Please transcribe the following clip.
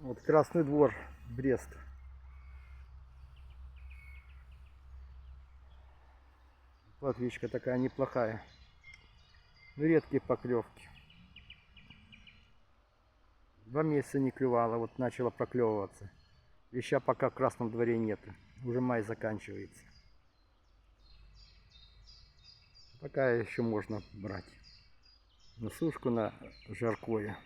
Вот Красный Двор, Брест. Плотвичка такая неплохая. Редкие поклевки. 2 месяца не клевала, вот начала проклевываться. Леща пока в Красном Дворе нету. Уже май заканчивается. Пока еще можно брать. На сушку, на жаркое.